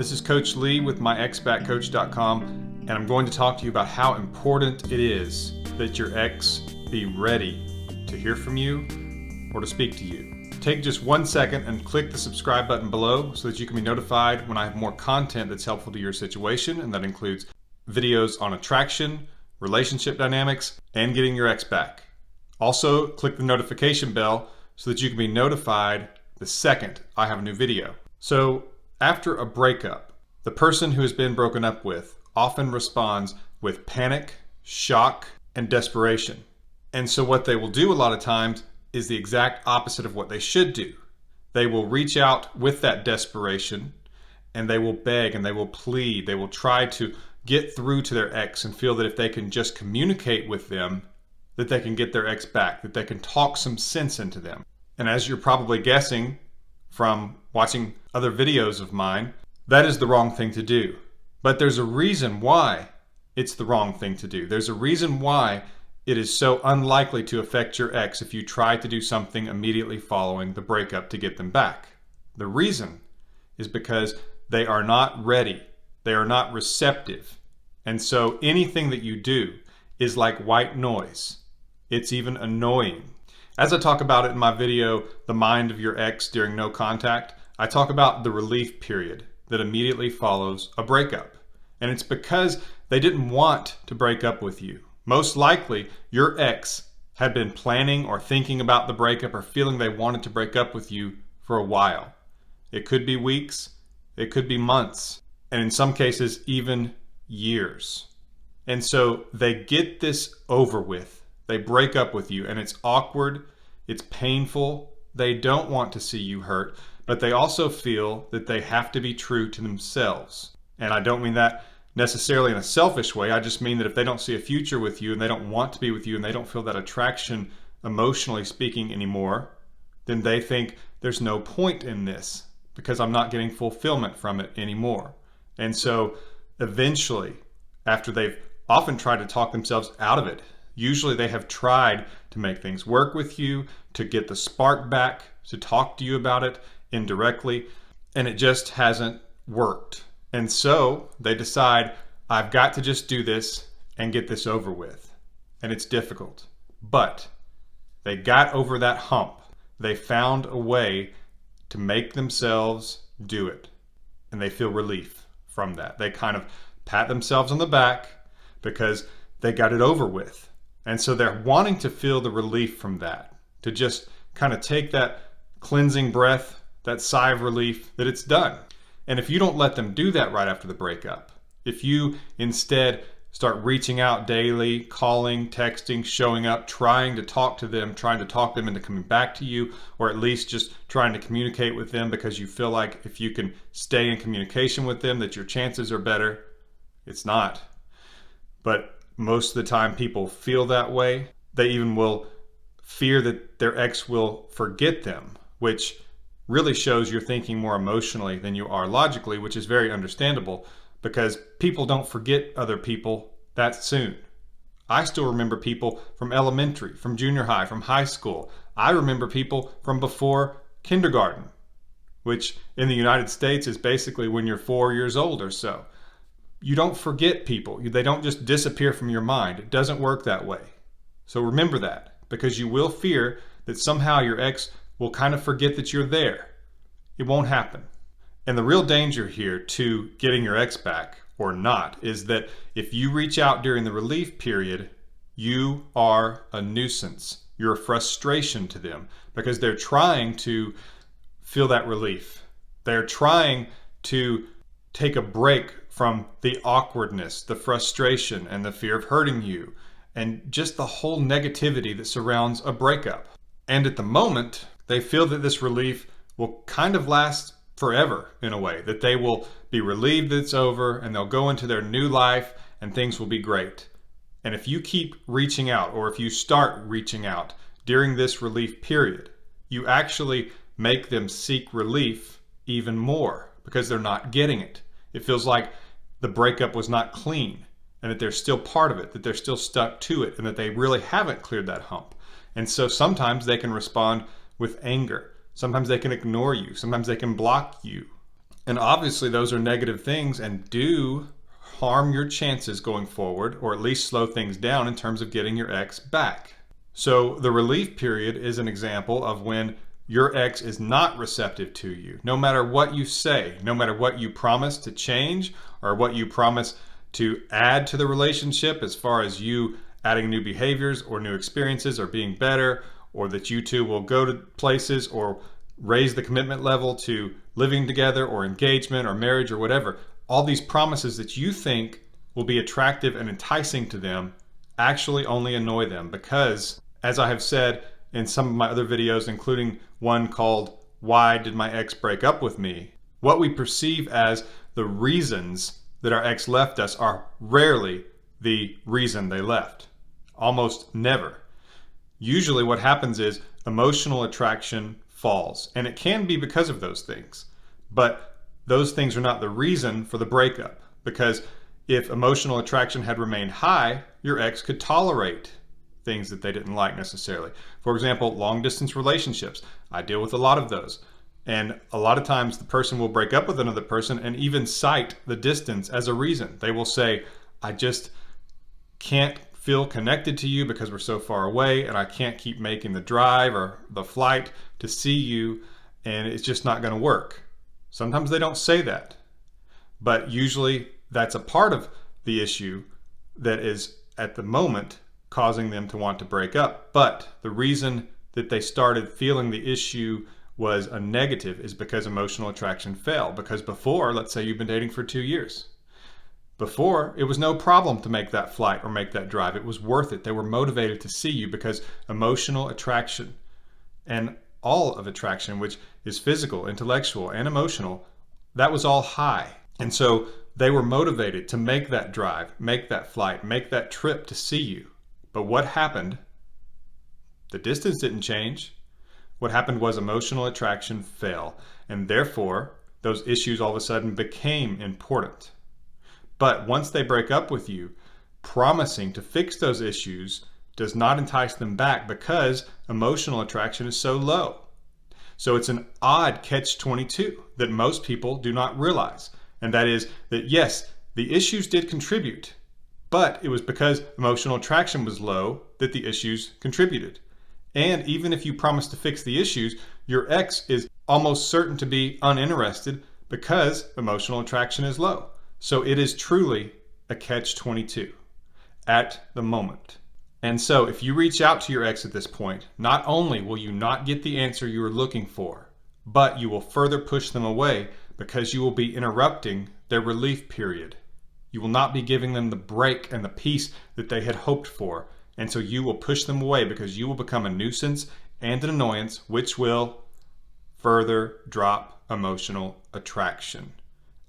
This is Coach Lee with myexpatcoach.com, and I'm going to talk to you about how important it is that your ex be ready to hear from you or to speak to you. Take just 1 second and click the subscribe button below so that you can be notified when I have more content that's helpful to your situation, and that includes videos on attraction, relationship dynamics, and getting your ex back. Also, click the notification bell so that you can be notified the second I have a new video. So, after a breakup, the person who has been broken up with often responds with panic, shock, and desperation. And so what they will do a lot of times is the exact opposite of what they should do. They will reach out with that desperation, and they will beg and they will plead. They will try to get through to their ex and feel that if they can just communicate with them, that they can get their ex back, that they can talk some sense into them. And as you're probably guessing from watching other videos of mine, that is the wrong thing to do. But there's a reason why it's the wrong thing to do. There's a reason why it is so unlikely to affect your ex if you try to do something immediately following the breakup to get them back. The reason is because they are not ready. They are not receptive. And so anything that you do is like white noise. It's even annoying. As I talk about it in my video, The Mind of Your Ex During No Contact, I talk about the relief period that immediately follows a breakup. And it's because they didn't want to break up with you. Most likely, your ex had been planning or thinking about the breakup or feeling they wanted to break up with you for a while. It could be weeks, it could be months, and in some cases, even years. And so they get this over with. They break up with you, and it's awkward, it's painful, they don't want to see you hurt, but they also feel that they have to be true to themselves. And I don't mean that necessarily in a selfish way. I just mean that if they don't see a future with you and they don't want to be with you and they don't feel that attraction, emotionally speaking, anymore, then they think there's no point in this because I'm not getting fulfillment from it anymore. And so eventually, after they've often tried to talk themselves out of it, usually they have tried to make things work with you, to get the spark back, to talk to you about it indirectly, and it just hasn't worked. And so they decide, I've got to just do this and get this over with. And it's difficult. But they got over that hump. They found a way to make themselves do it. And they feel relief from that. They kind of pat themselves on the back because they got it over with. And so they're wanting to feel the relief from that, to just kind of take that cleansing breath, that sigh of relief that it's done. And if you don't let them do that right after the breakup, if you instead start reaching out daily, calling, texting, showing up, trying to talk to them, trying to talk them into coming back to you, or at least just trying to communicate with them because you feel like if you can stay in communication with them that your chances are better, it's not. But most of the time people feel that way. They even will fear that their ex will forget them, which really shows you're thinking more emotionally than you are logically, which is very understandable because people don't forget other people that soon. I still remember people from elementary, from junior high, from high school. I remember people from before kindergarten, which in the United States is basically when you're 4 years old or so. You don't forget people. They don't just disappear from your mind. It doesn't work that way. So remember that, because you will fear that somehow your ex will kind of forget that you're there. It won't happen. And the real danger here to getting your ex back or not is that if you reach out during the relief period, you are a nuisance. You're a frustration to them because they're trying to feel that relief. They're trying to take a break from the awkwardness, the frustration, and the fear of hurting you, and just the whole negativity that surrounds a breakup. And at the moment, they feel that this relief will kind of last forever in a way, that they will be relieved that it's over and they'll go into their new life and things will be great. And if you keep reaching out, or if you start reaching out during this relief period, you actually make them seek relief even more because they're not getting it. It feels like the breakup was not clean and that they're still part of it, that they're still stuck to it, and that they really haven't cleared that hump. And so sometimes they can respond with anger. Sometimes they can ignore you. Sometimes they can block you. And obviously those are negative things and do harm your chances going forward, or at least slow things down in terms of getting your ex back. So the relief period is an example of when your ex is not receptive to you. No matter what you say, no matter what you promise to change or what you promise to add to the relationship as far as you adding new behaviors or new experiences or being better, or that you two will go to places or raise the commitment level to living together or engagement or marriage or whatever. All these promises that you think will be attractive and enticing to them actually only annoy them because, as I have said in some of my other videos, including one called Why Did My Ex Break Up With Me?, what we perceive as the reasons that our ex left us are rarely the reason they left. Almost never. Usually what happens is emotional attraction falls, and it can be because of those things. But those things are not the reason for the breakup, because if emotional attraction had remained high, your ex could tolerate things that they didn't like necessarily. For example, long distance relationships. I deal with a lot of those. And a lot of times the person will break up with another person and even cite the distance as a reason. They will say, I just can't feel connected to you because we're so far away, and I can't keep making the drive or the flight to see you, and it's just not going to work. Sometimes they don't say that, but usually that's a part of the issue that is at the moment causing them to want to break up. But the reason that they started feeling the issue was a negative is because emotional attraction fell. Because before, let's say you've been dating for 2 years. Before, it was no problem to make that flight or make that drive. It was worth it. They were motivated to see you because emotional attraction and all of attraction, which is physical, intellectual, and emotional, that was all high. And so they were motivated to make that drive, make that flight, make that trip to see you. But what happened? The distance didn't change. What happened was emotional attraction fell, and therefore those issues all of a sudden became important. But once they break up with you, promising to fix those issues does not entice them back because emotional attraction is so low. So it's an odd catch-22 that most people do not realize. And that is that yes, the issues did contribute, but it was because emotional attraction was low that the issues contributed. And even if you promise to fix the issues, your ex is almost certain to be uninterested because emotional attraction is low. So it is truly a catch-22 at the moment. And so if you reach out to your ex at this point, not only will you not get the answer you are looking for, but you will further push them away because you will be interrupting their relief period. You will not be giving them the break and the peace that they had hoped for. And so you will push them away because you will become a nuisance and an annoyance, which will further drop emotional attraction.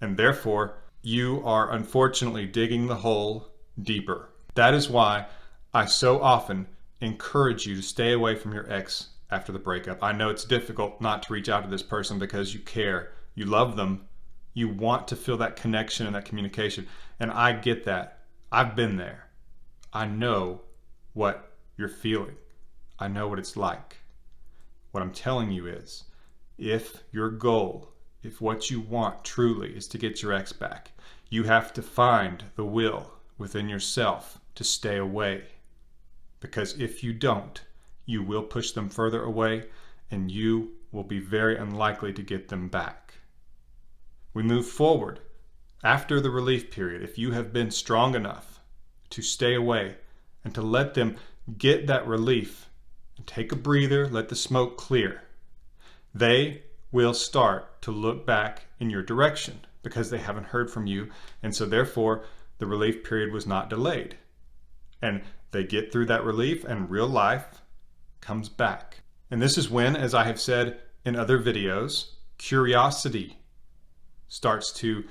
And therefore, you are unfortunately digging the hole deeper. That is why I so often encourage you to stay away from your ex after the breakup. I know it's difficult not to reach out to this person because you care, you love them, you want to feel that connection and that communication. And I get that. I've been there. I know what you're feeling. I know what it's like. What I'm telling you is, if your goal, if what you want truly is to get your ex back, you have to find the will within yourself to stay away. Because if you don't, you will push them further away and you will be very unlikely to get them back. We move forward after the relief period. If you have been strong enough to stay away and to let them get that relief and take a breather, let the smoke clear, they will start to look back in your direction because they haven't heard from you. And so therefore the relief period was not delayed. And they get through that relief and real life comes back. And this is when, as I have said in other videos, curiosity starts to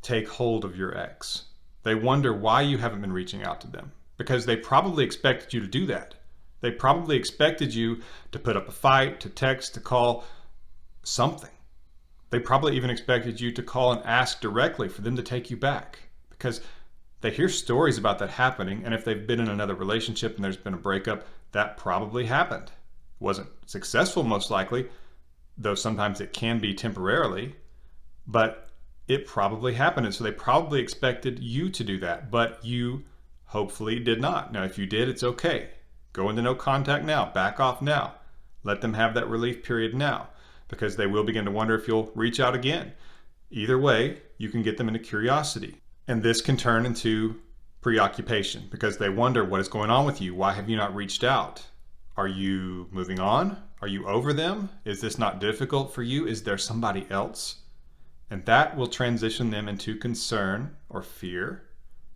take hold of your ex. They wonder why you haven't been reaching out to them because they probably expected you to do that. They probably expected you to put up a fight, to text, to call, something. They probably even expected you to call and ask directly for them to take you back because they hear stories about that happening, and if they've been in another relationship and there's been a breakup, that probably happened. It wasn't successful most likely, though sometimes it can be temporarily, but it probably happened. And so they probably expected you to do that, but you hopefully did not. Now, if you did, it's okay. Go into no contact now, back off now. Let them have that relief period now, because they will begin to wonder if you'll reach out again. Either way, you can get them into curiosity. And this can turn into preoccupation because they wonder what is going on with you. Why have you not reached out? Are you moving on? Are you over them? Is this not difficult for you? Is there somebody else? And that will transition them into concern or fear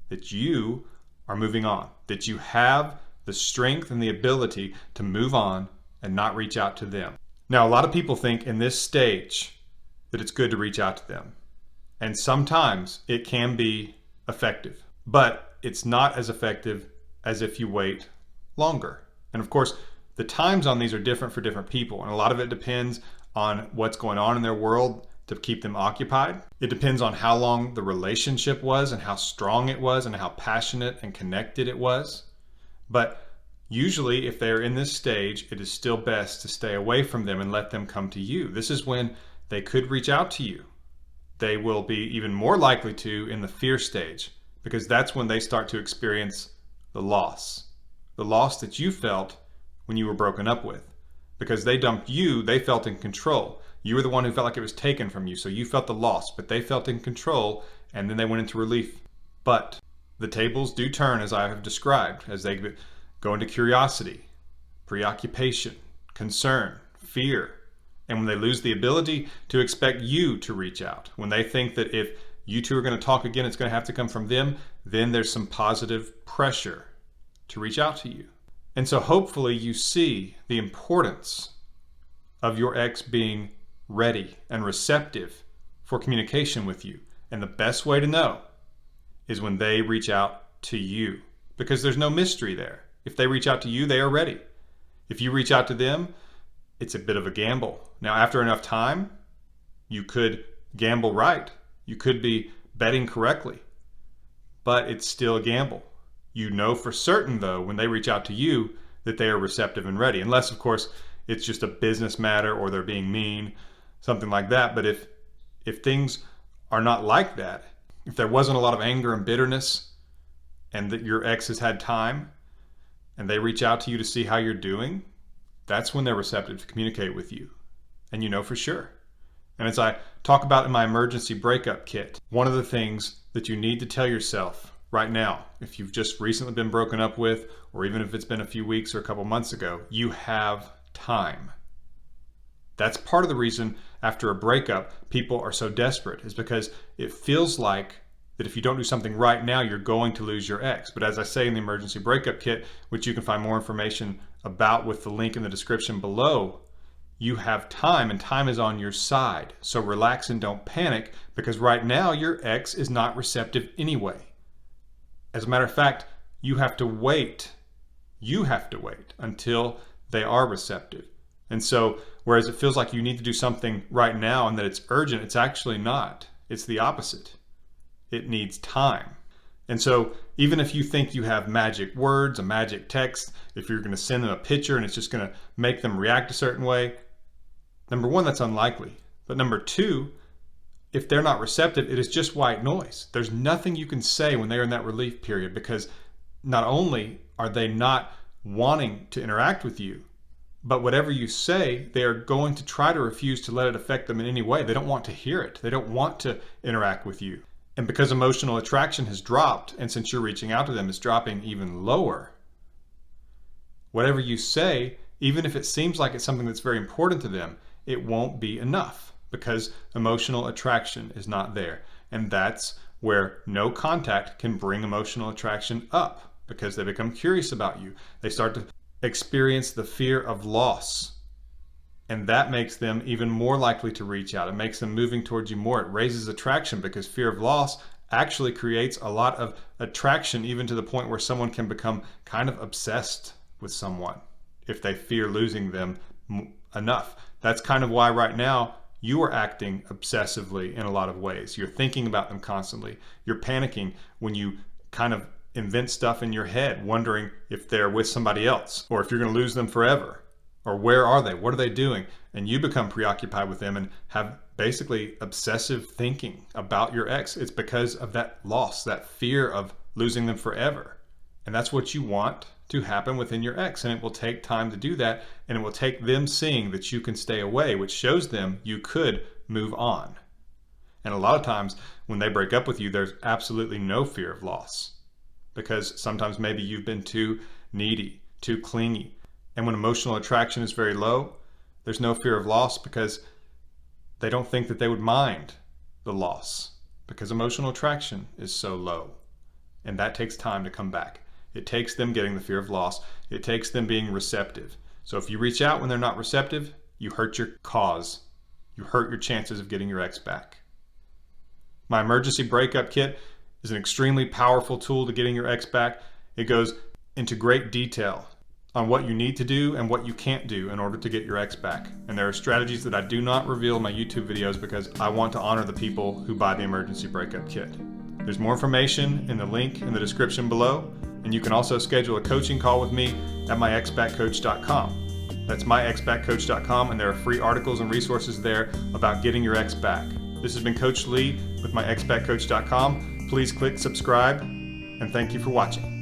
that you are moving on, that you have the strength and the ability to move on and not reach out to them. Now, a lot of people think in this stage that it's good to reach out to them. And sometimes it can be effective, but it's not as effective as if you wait longer. And of course, the times on these are different for different people. And a lot of it depends on what's going on in their world to keep them occupied. It depends on how long the relationship was and how strong it was and how passionate and connected it was. But usually if they're in this stage, it is still best to stay away from them and let them come to you. This is when they could reach out to you. They will be even more likely to in the fear stage, because that's when they start to experience the loss that you felt when you were broken up with. Because they dumped you, they felt in control. You were the one who felt like it was taken from you, so you felt the loss, but they felt in control, and then they went into relief. But the tables do turn, as I have described, as they go into curiosity, preoccupation, concern, fear. And when they lose the ability to expect you to reach out, when they think that if you two are going to talk again, it's going to have to come from them, then there's some positive pressure to reach out to you. And so hopefully you see the importance of your ex being ready and receptive for communication with you. And the best way to know is when they reach out to you, because there's no mystery there. If they reach out to you, they are ready. If you reach out to them, it's a bit of a gamble. Now, after enough time, you could gamble right. You could be betting correctly, but it's still a gamble. You know for certain, though, when they reach out to you, that they are receptive and ready. Unless, of course, it's just a business matter or they're being mean, something like that. But if things are not like that, if there wasn't a lot of anger and bitterness and that your ex has had time and they reach out to you to see how you're doing, that's when they're receptive to communicate with you. And you know for sure. And as I talk about in my emergency breakup kit, one of the things that you need to tell yourself right now, if you've just recently been broken up with, or even if it's been a few weeks or a couple months ago, you have time. That's part of the reason after a breakup, people are so desperate, is because it feels like that if you don't do something right now, you're going to lose your ex. But as I say in the emergency breakup kit, which you can find more information about with the link in the description below, you have time and time is on your side. So relax and don't panic, because right now your ex is not receptive anyway. As a matter of fact, you have to wait. You have to wait until they are receptive. And so, whereas it feels like you need to do something right now and that it's urgent, it's actually not. It's the opposite. It needs time. And so, even if you think you have magic words, a magic text, if you're going to send them a picture and it's just going to make them react a certain way, number one, that's unlikely. But number two, if they're not receptive, it is just white noise. There's nothing you can say when they're in that relief period, because not only are they not wanting to interact with you, but whatever you say, they are going to try to refuse to let it affect them in any way. They don't want to hear it. They don't want to interact with you. And because emotional attraction has dropped, and since you're reaching out to them, it's dropping even lower, whatever you say, even if it seems like it's something that's very important to them, it won't be enough, because emotional attraction is not there. And that's where no contact can bring emotional attraction up, because they become curious about you. They start to experience the fear of loss. And that makes them even more likely to reach out. It makes them moving towards you more. It raises attraction, because fear of loss actually creates a lot of attraction, even to the point where someone can become kind of obsessed with someone if they fear losing them enough. That's kind of why right now you are acting obsessively in a lot of ways. You're thinking about them constantly. You're panicking when you kind of invent stuff in your head, wondering if they're with somebody else or if you're going to lose them forever. Or where are they? What are they doing? And you become preoccupied with them and have basically obsessive thinking about your ex. It's because of that loss, that fear of losing them forever. And that's what you want to happen within your ex. And it will take time to do that. And it will take them seeing that you can stay away, which shows them you could move on. And a lot of times when they break up with you, there's absolutely no fear of loss, because sometimes maybe you've been too needy, too clingy. And when emotional attraction is very low, there's no fear of loss because they don't think that they would mind the loss, because emotional attraction is so low. And that takes time to come back. It takes them getting the fear of loss. It takes them being receptive. So if you reach out when they're not receptive, you hurt your cause. You hurt your chances of getting your ex back. My emergency breakup kit is an extremely powerful tool to getting your ex back. It goes into great detail on what you need to do and what you can't do in order to get your ex back. And there are strategies that I do not reveal in my YouTube videos because I want to honor the people who buy the emergency breakup kit. There's more information in the link in the description below, and you can also schedule a coaching call with me at myexbackcoach.com. That's myexbackcoach.com, and there are free articles and resources there about getting your ex back. This has been Coach Lee with myexbackcoach.com. Please click subscribe, and thank you for watching.